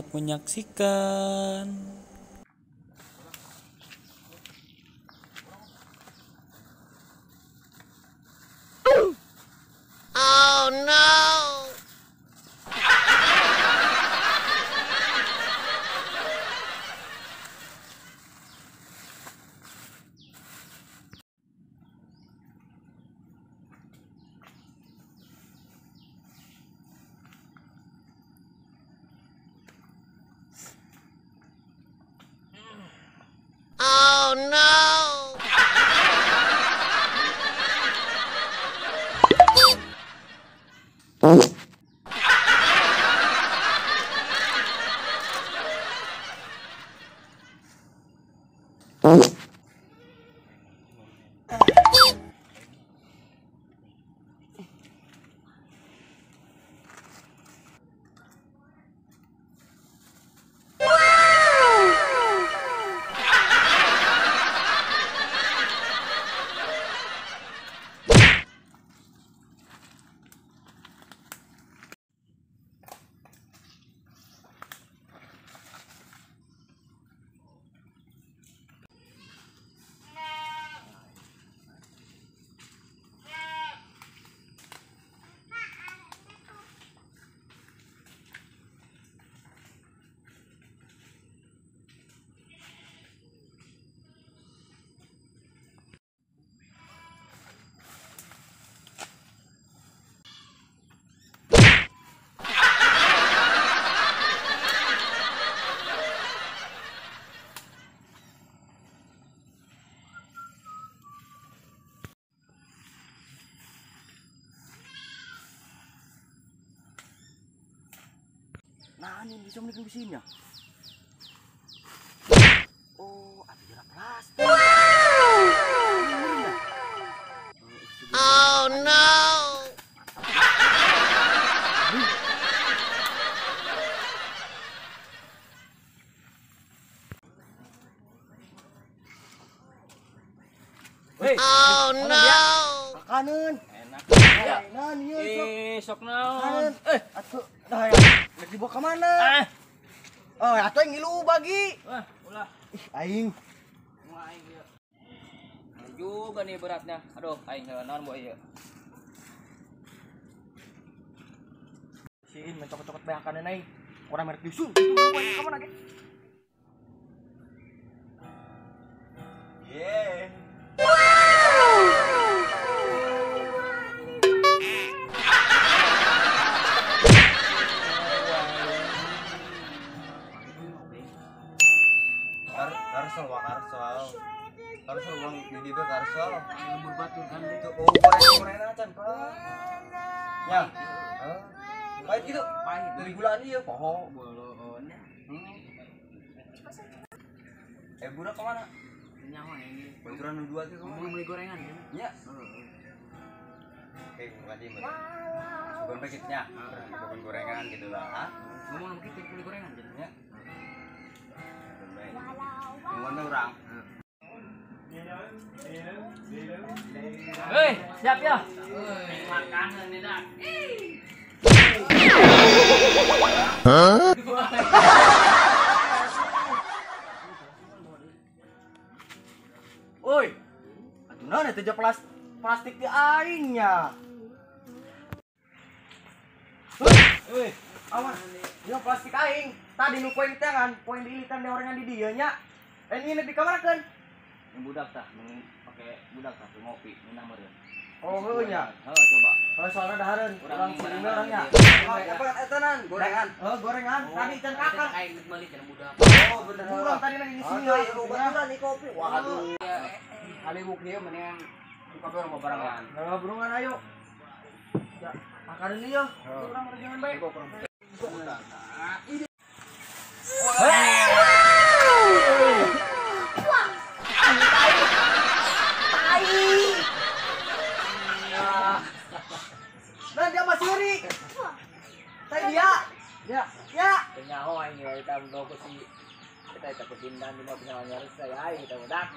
Selamat menyaksikan. Oh no! Oh no! Nah, ini bisa menikmati mesinnya. Oh, ada jerak plastik. Oh no! Weh, Oh no! makanan. Enak. Ya, nah, iya, sok. Sok naon. Makanan. Atuh, dah ya. Lagi dibawa ke mana? Ah. Oh, atuh yang ngilu bagi. Wah, ulah. Ih, aing. Mau aing ieu. Juga nih beratnya. Aduh, aing naon buat ieu. Siin mencokot-cokot bayakan naik. Orang merek dusun. Itu bawa ke mana, ge? Yeah. Karsel wah karsel uang di dia karsel Lembur batur kan. itu goreng acan pak ya pahit gitu Pahit. dari bulan iya poho Boloon. budak kemana Nyawa ini. baturan dua tuh Mau kemana beli gorengan kan? ya oke berarti bukan paketnya bukan gorengan gitu lah Ngomong sama kita beli gorengan kan? ya ngomongnya orang Hei, siap ya? Makanan nih dah. Oi, atuh naon eta ja plastik di aingnya. Weh, awan. Dia plastik aing. Tadi nu poin tangan, poin diilitan di orangan di dieu nya. Ini di kamerakeun. Yang budak tah, pakai budak tah ngopi, minum meureun. Oh, heuh nya. Coba. Oh, soalnya dahareun. Urang sering orangnya. Apa etanan? Gorengan. Oh, gorengan. Tadi can kakak. Aing balik dan budak. Oh, bener. Urang tadi lagi di sini. Oh, baturan di kopi. Waduh. Halibuk dia mendingan buka barang barangan. Burungan ayo. Ya, makan ini ya. Urang jangan baik. Dan dia masih iri. Tadi dia. Ya. Kenyaho aing ya kita mendoko si kita kusindan di mau punya nyaris saya. aing kita budak.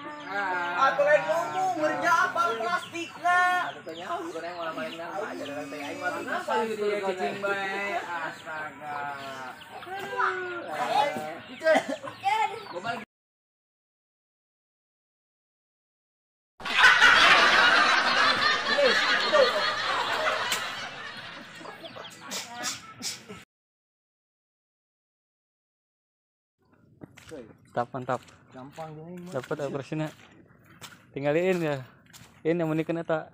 Atuh lain ngomong ngerja apa plastik lah. Atuh teh nyaho juga yang malah main nang aja dengan teh aing mah Kenapa gitu ya cicing bae? Astaga. Gua balik. Mantap, mantap. Gampang gini. Dapat operasinya. Tinggalin ya. Ini yang menikah eta.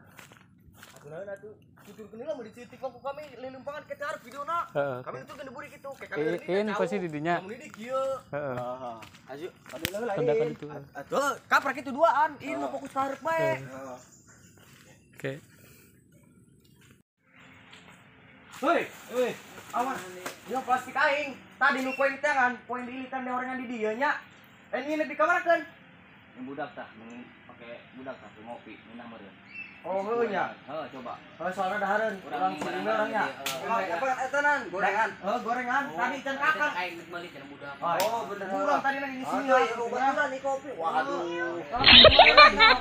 Ageuna atuh tutur keunila mau dicitik ku kami lilimpangan ke hareup videona. Heeh. Kami itu kan diburi kitu kayak kami Ini pasti di dinya. Mun di kieu. Heeh. Aju, adeuna lain. Tindakan itu. Atuh, kaprak itu duaan. Ieu mah fokus ka hareup bae. Oke. Heuy, awas. Ieu plastik aing. Tadi nu poin tangan, poin diilitan di orangan di dieu nya. Ini di kamarakeun. Yang budak tah, pakai budak tah ngopi, minum meureun. Oh, heuh nya. Heeh, coba. Soalnya dahareun, urang sering orangnya. Apa etanan? Gorengan. Gorengan. Tadi can kakak. Aing balik jeung budak. Oh, bener. Urang tadi lagi di sini. Aduh, obat nih kopi. Waduh. Waduh.